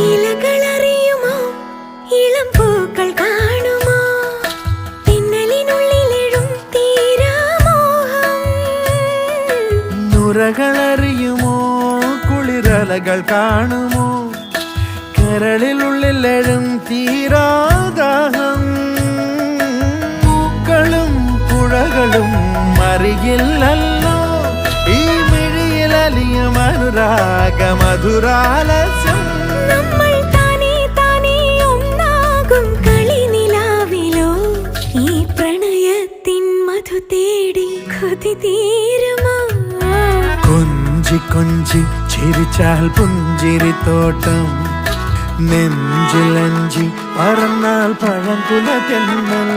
ഇലകളറിയുമോ ഇളം പൂക്കൾ കാണുമോ പിന്നലിനുള്ളിലെഴും തീരാമോഹം നുരകളറിയുമോ കുളിരലകൾ കാണുമോ കരളിലുള്ളിലെഴും തീരാദാഹം പൂക്കളും പുഴകളും അറിയില്ലല്ലോ ഈ മിഴിയിലലിയും അനുരാഗ മധുരാലസ്യം നമ്മൾ താനേ താനേ ഒന്നാകും കളിനിലാവിലോ ഈ പ്രണയത്തിൻ മധു തേടി കൊതി തീരുമോ കൊഞ്ചി കൊഞ്ചി ചിരിച്ചാൽ പുഞ്ചിരിത്തോട്ടം നെഞ്ചിലഞ്ചി പറന്നാൽ പഴംകുല തെന്നൽ